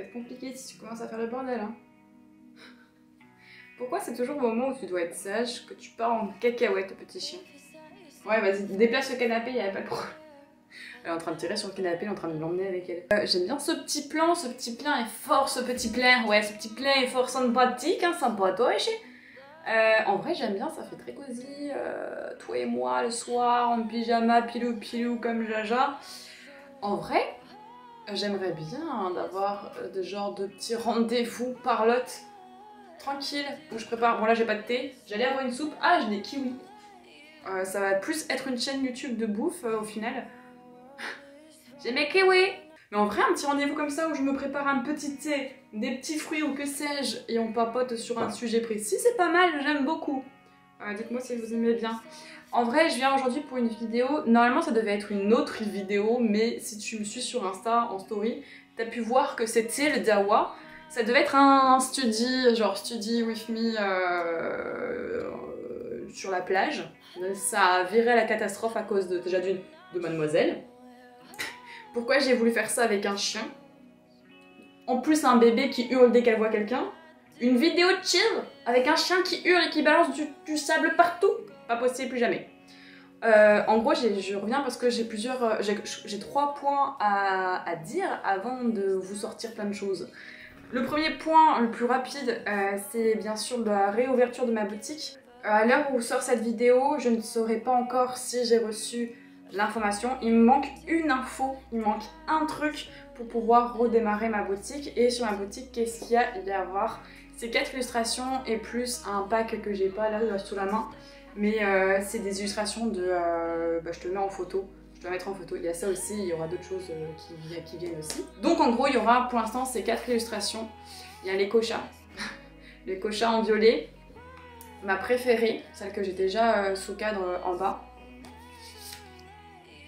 être compliqué si tu commences à faire le bordel. Hein. Pourquoi c'est toujours au moment où tu dois être sage que tu pars en cacahuète, petit chien? Ouais, vas-y, déplace le canapé, y'a pas de problème. Elle est en train de tirer sur le canapé, elle est en train de l'emmener avec elle. J'aime bien ce petit plan est fort, ce petit plan. Ouais, ce petit plan est fort sympathique, hein, sympatoche. En vrai, j'aime bien, ça fait très cosy. Toi et moi, le soir, en pyjama, pilou pilou comme Jaja. En vrai, j'aimerais bien d'avoir de genre de petits rendez-vous parlotte tranquille où je prépare. Bon, là, j'ai pas de thé. J'allais avoir une soupe. Ah, j'ai des kiwis. Ça va plus être une chaîne YouTube de bouffe au final. J'ai mes kiwis. Mais en vrai, un petit rendez-vous comme ça où je me prépare un petit thé, des petits fruits ou que sais-je, et on papote sur un sujet précis, c'est pas mal, j'aime beaucoup. Dites-moi si vous aimez bien. En vrai, je viens aujourd'hui pour une vidéo. Normalement, ça devait être une autre vidéo, mais si tu me suis sur Insta en story, t'as pu voir que c'était le Dawa. Ça devait être un study, genre study with me sur la plage. Ça a viré à la catastrophe à cause déjà de Mademoiselle. Pourquoi j'ai voulu faire ça avec un chien? En plus, un bébé qui hurle dès qu'elle voit quelqu'un. Une vidéo de chill avec un chien qui hurle et qui balance du sable partout. Pas possible, plus jamais. En gros, je reviens parce que j'ai 3 points à dire avant de vous sortir plein de choses. Le premier point, le plus rapide, c'est bien sûr la réouverture de ma boutique. À l'heure où sort cette vidéo, je ne saurais pas encore si j'ai reçu l'information. Il me manque une info, il me manque un truc pour pouvoir redémarrer ma boutique. Et sur ma boutique, qu'est-ce qu'il y a? Il va y avoir ces 4 illustrations et plus un pack que j'ai pas là sous la main. Mais c'est des illustrations de... je te mets en photo. Je dois mettre en photo. Il y a ça aussi, il y aura d'autres choses qui viennent aussi. Donc en gros, il y aura pour l'instant ces 4 illustrations. Il y a les kochas. Les kochas en violet. Ma préférée, celle que j'ai déjà sous cadre en bas.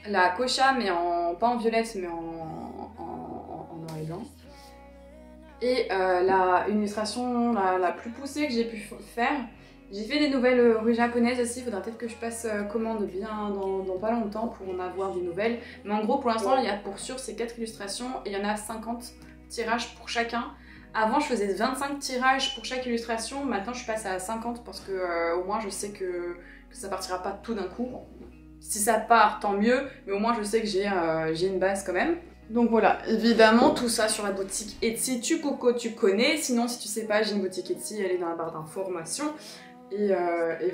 La kocha, mais pas en violette, mais en noir et blanc. Et une illustration la plus poussée que j'ai pu faire. J'ai fait des nouvelles rues japonaises aussi, il faudra peut-être que je passe commande bien dans pas longtemps pour en avoir des nouvelles. Mais en gros, pour l'instant, il y a pour sûr ces 4 illustrations et il y en a 50 tirages pour chacun. Avant, je faisais 25 tirages pour chaque illustration, maintenant je passe à 50 parce que au moins je sais que ça partira pas tout d'un coup. Si ça part, tant mieux, mais au moins je sais que j'ai une base quand même. Donc voilà, évidemment tout ça sur la boutique Etsy, tu connais, sinon si tu sais pas, j'ai une boutique Etsy, elle est dans la barre d'information. Et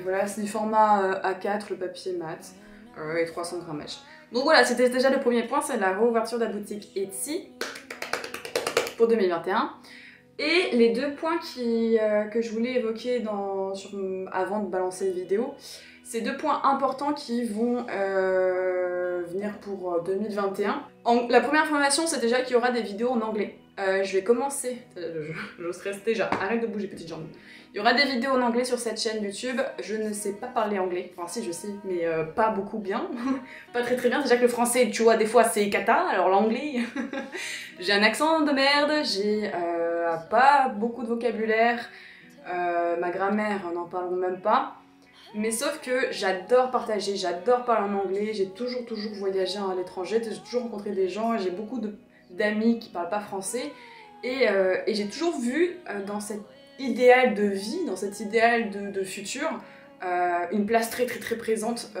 voilà, c'est du format A4, le papier mat, et 300 grammages. Donc voilà, c'était déjà le premier point, c'est la réouverture de la boutique Etsy pour 2021. Et les 2 points que je voulais évoquer avant de balancer la vidéo, c'est 2 points importants qui vont venir pour 2021. La première information, c'est déjà qu'il y aura des vidéos en anglais. Je vais commencer, je stresse déjà, arrête de bouger petite jambe. Il y aura des vidéos en anglais sur cette chaîne YouTube. Je ne sais pas parler anglais, enfin si je sais, mais pas beaucoup bien. Pas très bien, déjà que le français, tu vois, des fois c'est cata, alors l'anglais... J'ai un accent de merde, j'ai pas beaucoup de vocabulaire, ma grammaire, n'en parlons même pas. Mais sauf que j'adore partager, j'adore parler en anglais, j'ai toujours voyagé à l'étranger, j'ai toujours rencontré des gens, j'ai beaucoup d'amis qui parlent pas français. Et j'ai toujours vu dans cet idéal de vie, dans cet idéal de futur, une place très présente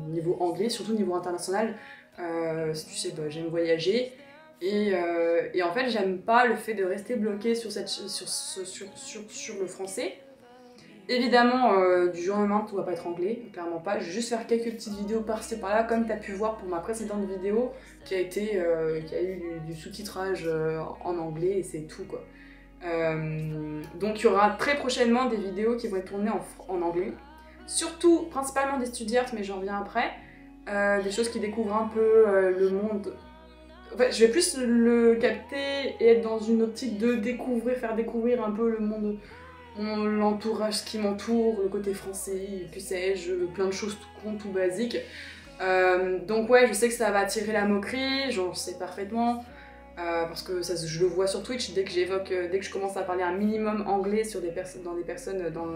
niveau anglais, surtout niveau international. Si tu sais, j'aime voyager. Et en fait, j'aime pas le fait de rester bloqué sur le français. Évidemment, du jour au lendemain, tout va pas être anglais, clairement pas. Je vais juste faire quelques petites vidéos par-ci par-là, comme tu as pu voir pour ma précédente vidéo, qui a eu du sous-titrage en anglais, et c'est tout quoi. Donc il y aura très prochainement des vidéos qui vont être tournées en anglais. Surtout, principalement des study-art, mais j'en reviens après. Des choses qui découvrent un peu le monde. En fait, je vais plus le capter et être dans une optique de faire découvrir un peu le monde, l'entourage, ce qui m'entoure, le côté français, que sais-je, plein de choses tout basiques. Donc ouais, je sais que ça va attirer la moquerie, j'en sais parfaitement, parce que je le vois sur Twitch, dès que je commence à parler un minimum anglais sur des personnes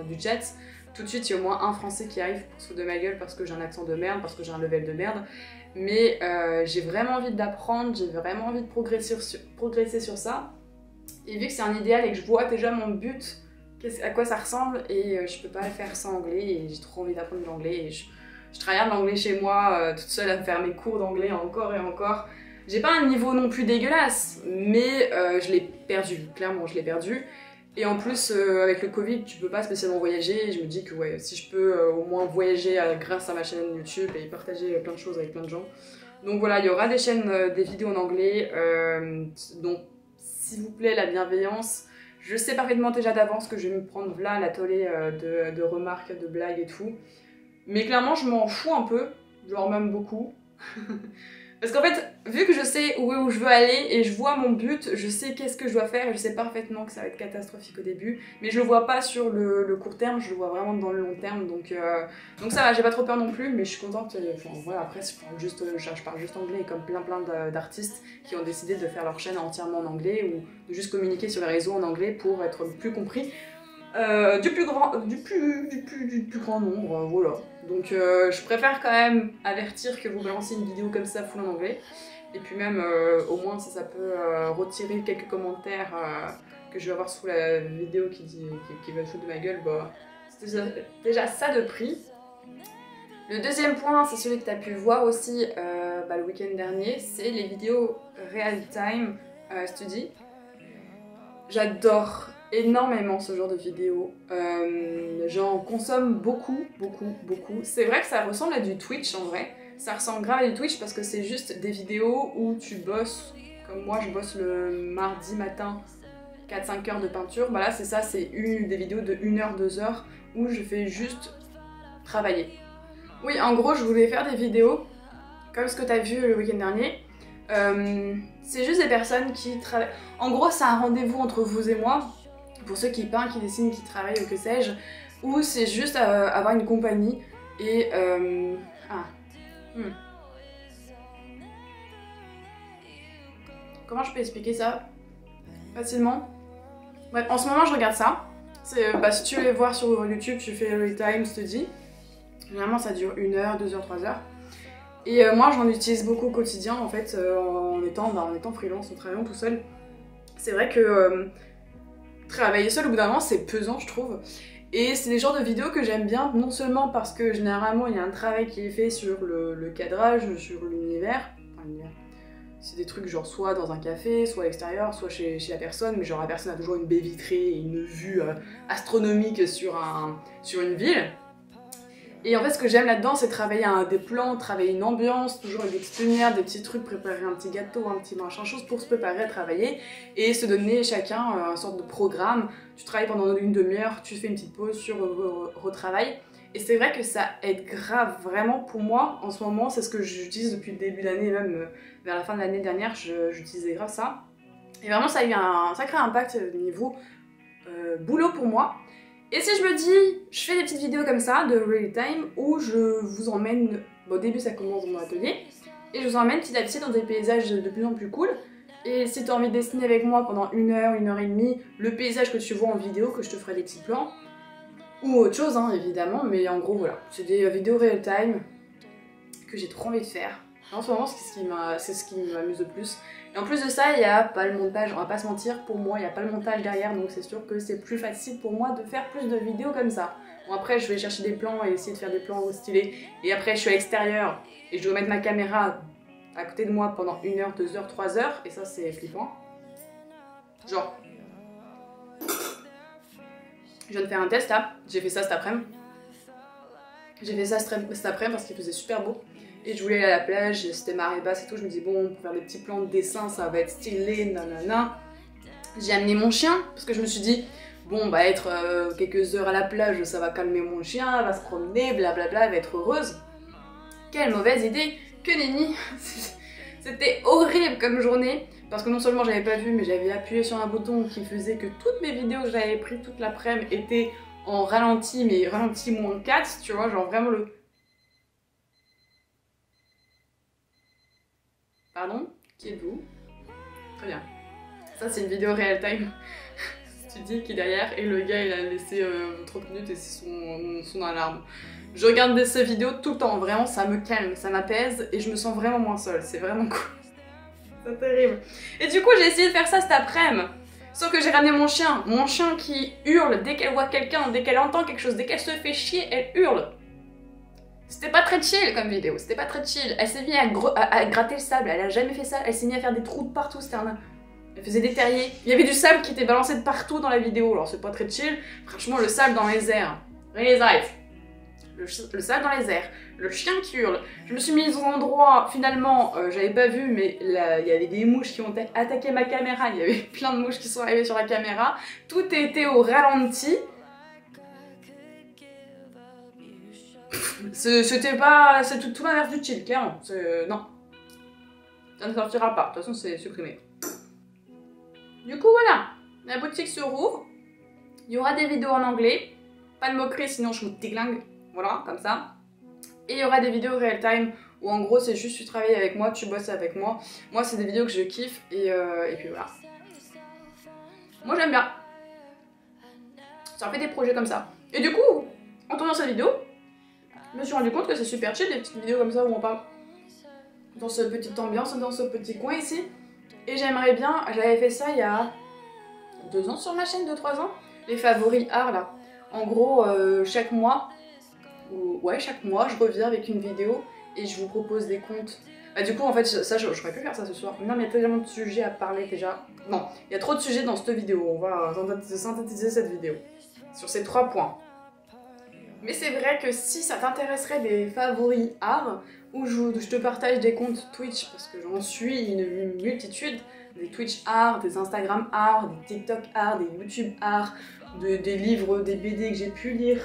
du chat, tout de suite il y a au moins un français qui arrive pour se foutre de ma gueule parce que j'ai un accent de merde, parce que j'ai un level de merde. mais j'ai vraiment envie d'apprendre, j'ai vraiment envie de progresser sur ça. Et vu que c'est un idéal et que je vois déjà mon but, à quoi ça ressemble, et je peux pas le faire sans anglais, et j'ai trop envie d'apprendre l'anglais, et je travaille l'anglais chez moi, toute seule à me faire mes cours d'anglais encore et encore. J'ai pas un niveau non plus dégueulasse, mais je l'ai perdu, clairement je l'ai perdu. Et en plus, avec le Covid, tu peux pas spécialement voyager, et je me dis que ouais, si je peux au moins voyager grâce à ma chaîne YouTube et partager plein de choses avec plein de gens. Donc voilà, il y aura des chaînes, des vidéos en anglais, donc s'il vous plaît, la bienveillance. Je sais parfaitement déjà d'avance que je vais me prendre là la tollée de remarques, de blagues et tout. Mais clairement, je m'en fous un peu, genre même beaucoup. Parce qu'en fait, vu que je sais où je veux aller et je vois mon but, je sais qu'est-ce que je dois faire, et je sais parfaitement que ça va être catastrophique au début, mais je le vois pas sur le court terme, je le vois vraiment dans le long terme, donc ça va, j'ai pas trop peur non plus, mais je suis contente, enfin voilà, après je parle juste anglais, comme plein d'artistes qui ont décidé de faire leur chaîne entièrement en anglais, ou de juste communiquer sur les réseaux en anglais pour être plus compris. Du plus grand nombre, voilà. Donc je préfère quand même avertir que vous balancez une vidéo comme ça full en anglais. Et puis même, au moins si ça peut retirer quelques commentaires que je vais avoir sous la vidéo qui va foutre de ma gueule, bah c'est déjà ça de prix. Le deuxième point, c'est celui que tu as pu voir aussi le week-end dernier, c'est les vidéos Real Time Study. J'adore énormément ce genre de vidéos. J'en consomme beaucoup. C'est vrai que ça ressemble à du Twitch en vrai. Ça ressemble grave à du Twitch parce que c'est juste des vidéos où tu bosses, comme moi je bosse le mardi matin, 4-5 heures de peinture. Bah là c'est ça, c'est des vidéos de 1 heure, 2 heures où je fais juste travailler. Oui, en gros je voulais faire des vidéos comme ce que tu as vu le week-end dernier. C'est juste des personnes qui travaillent. En gros, c'est un rendez-vous entre vous et moi, pour ceux qui peignent, qui dessinent, qui travaillent ou que sais-je, ou c'est juste avoir une compagnie et. Comment je peux expliquer ça facilement? Bref, en ce moment, je regarde ça. Si tu veux les voir sur YouTube, tu fais Real Time Study. Généralement, ça dure 1 heure, 2 heures, 3 heures. Et moi j'en utilise beaucoup au quotidien en fait en étant freelance, en travaillant tout seul. C'est vrai que travailler seul au bout d'un moment c'est pesant je trouve. Et c'est des genres de vidéos que j'aime bien, non seulement parce que généralement il y a un travail qui est fait sur le cadrage, sur l'univers. Enfin l'univers. C'est des trucs genre soit dans un café, soit à l'extérieur, soit chez la personne, mais genre la personne a toujours une baie vitrée et une vue astronomique sur une ville. Et en fait, ce que j'aime là-dedans, c'est travailler des plans, travailler une ambiance, toujours avec des petites lumières, des petits trucs, préparer un petit gâteau, un petit machin, chose pour se préparer à travailler et se donner chacun une sorte de programme. Tu travailles pendant une demi-heure, tu fais une petite pause sur retravail. Et c'est vrai que ça aide grave, vraiment pour moi, en ce moment, c'est ce que j'utilise depuis le début de l'année, même vers la fin de l'année dernière, j'utilisais grave ça. Et vraiment, ça a eu un sacré impact niveau boulot pour moi. Et si je me dis, je fais des petites vidéos comme ça, de real time, où je vous emmène, au début ça commence dans mon atelier, et je vous emmène petit à petit dans des paysages de plus en plus cool. Et si tu as envie de dessiner avec moi pendant 1 heure, 1 heure et demie, le paysage que tu vois en vidéo, que je te ferai des petits plans, ou autre chose hein, évidemment, mais en gros voilà, c'est des vidéos real time que j'ai trop envie de faire. En ce moment c'est ce qui m'amuse le plus. Et en plus de ça, il n'y a pas le montage, on va pas se mentir, pour moi il n'y a pas le montage derrière, donc c'est sûr que c'est plus facile pour moi de faire plus de vidéos comme ça. Bon après je vais chercher des plans et essayer de faire des plans stylés, et après je suis à l'extérieur et je dois mettre ma caméra à côté de moi pendant 1 heure, 2 heures, 3 heures, et ça c'est flippant. Genre, je viens de faire un test là, j'ai fait ça cet après-midi. J'ai fait ça cet après-midi parce qu'il faisait super beau. Et je voulais aller à la plage, c'était marée basse et tout, je me dis bon, pour faire des petits plans de dessin, ça va être stylé, nanana. J'ai amené mon chien, parce que je me suis dit, bon, bah être quelques heures à la plage, ça va calmer mon chien, elle va se promener, blablabla, elle va être heureuse. Quelle mauvaise idée, que nenni. C'était horrible comme journée, parce que non seulement j'avais pas vu, mais j'avais appuyé sur un bouton qui faisait que toutes mes vidéos que j'avais prises toute l'après-midi étaient en ralenti, mais ralenti -4, tu vois, genre vraiment le... Pardon? Qui êtes-vous? Très bien. Ça, c'est une vidéo real time Speedy qui est derrière et le gars il a laissé 30 minutes et c'est son alarme. Je regarde ces vidéos tout le temps, vraiment ça me calme, ça m'apaise et je me sens vraiment moins seule, c'est vraiment cool. C'est terrible. Et du coup j'ai essayé de faire ça cet après-midi. Sauf que j'ai ramené mon chien qui hurle dès qu'elle voit quelqu'un, dès qu'elle entend quelque chose, dès qu'elle se fait chier, elle hurle. C'était pas très chill comme vidéo, c'était pas très chill. Elle s'est mise à gratter le sable, elle a jamais fait ça, elle s'est mise à faire des trous de partout, elle faisait des terriers. Il y avait du sable qui était balancé de partout dans la vidéo, alors c'est pas très chill. Franchement, le sable dans les airs. Les eyes. Le sable dans les airs, le chien qui hurle. Je me suis mise dans un endroit, finalement, j'avais pas vu, mais là, il y avait des mouches qui ont attaqué ma caméra, il y avait plein de mouches qui sont arrivées sur la caméra. Tout était au ralenti. C'était pas... c'est tout l'inverse du chill, clairement. Non. Ça ne sortira pas, de toute façon c'est supprimé. Du coup voilà, la boutique se rouvre. Il y aura des vidéos en anglais. Pas de moquerie sinon je me déglingue. Voilà, comme ça. Et il y aura des vidéos real time où en gros c'est juste tu travailles avec moi, tu bosses avec moi. Moi c'est des vidéos que je kiffe et puis voilà. Moi j'aime bien. Ça fait des projets comme ça. Et du coup, en tournant cette vidéo, je me suis rendu compte que c'est super chill des petites vidéos comme ça où on parle dans cette petite ambiance, dans ce petit coin ici. Et j'aimerais bien, j'avais fait ça il y a 2 ans sur ma chaîne, 2-3 ans, les favoris art là. En gros, chaque mois, chaque mois, je reviens avec une vidéo et je vous propose des comptes. Bah, du coup, en fait, ça, j'aurais pu faire ça ce soir. Non, mais il y a tellement de sujets à parler déjà. Non, il y a trop de sujets dans cette vidéo. On va synthétiser cette vidéo sur ces 3 points. Mais c'est vrai que si ça t'intéresserait des favoris art, où je te partage des comptes Twitch, parce que j'en suis une multitude, des Twitch art, des Instagram art, des TikTok art, des YouTube art, des livres, des BD que j'ai pu lire,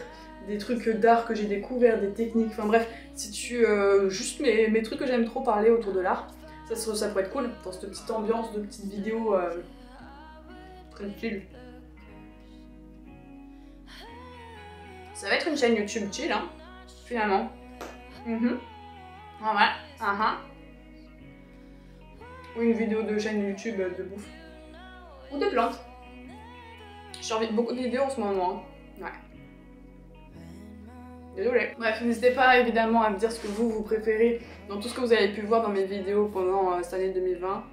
des trucs d'art que j'ai découvert, des techniques, enfin bref, si tu... juste mes trucs que j'aime trop parler autour de l'art, ça pourrait être cool, dans cette petite ambiance de petites vidéos très chill. Ça va être une chaîne YouTube chill, hein, finalement. Ouais, Ou une vidéo de chaîne YouTube de bouffe. Ou de plantes. J'ai envie de beaucoup de vidéos en ce moment. Hein. Ouais. Désolée. Bref, n'hésitez pas évidemment à me dire ce que vous préférez dans tout ce que vous avez pu voir dans mes vidéos pendant cette année 2020.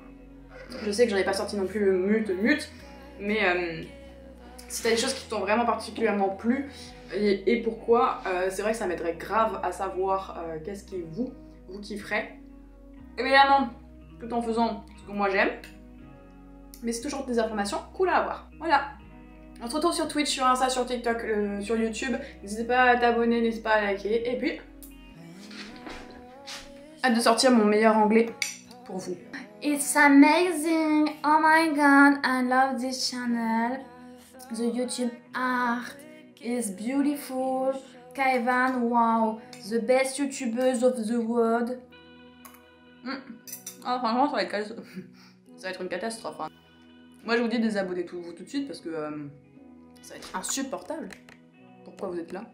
Je sais que j'en ai pas sorti non plus mute, mais si t'as des choses qui t'ont vraiment particulièrement plu et pourquoi, c'est vrai que ça m'aiderait grave à savoir qu'est-ce qui vous kifferez. Évidemment, tout en faisant ce que moi j'aime, mais c'est toujours des informations cool à avoir. Voilà. On se retrouve sur Twitch, sur Insta, sur TikTok, sur YouTube. N'hésitez pas à t'abonner, n'hésitez pas à liker. Et puis, hâte de sortir mon meilleur anglais pour vous. It's amazing! Oh my god, I love this channel. The YouTube art is beautiful. Kaivan, wow, the best YouTubers of the world. Ah, franchement, ça va être une catastrophe. Hein. Moi, je vous dis désabonnez vous tout de suite parce que ça va être insupportable. Pourquoi vous êtes là?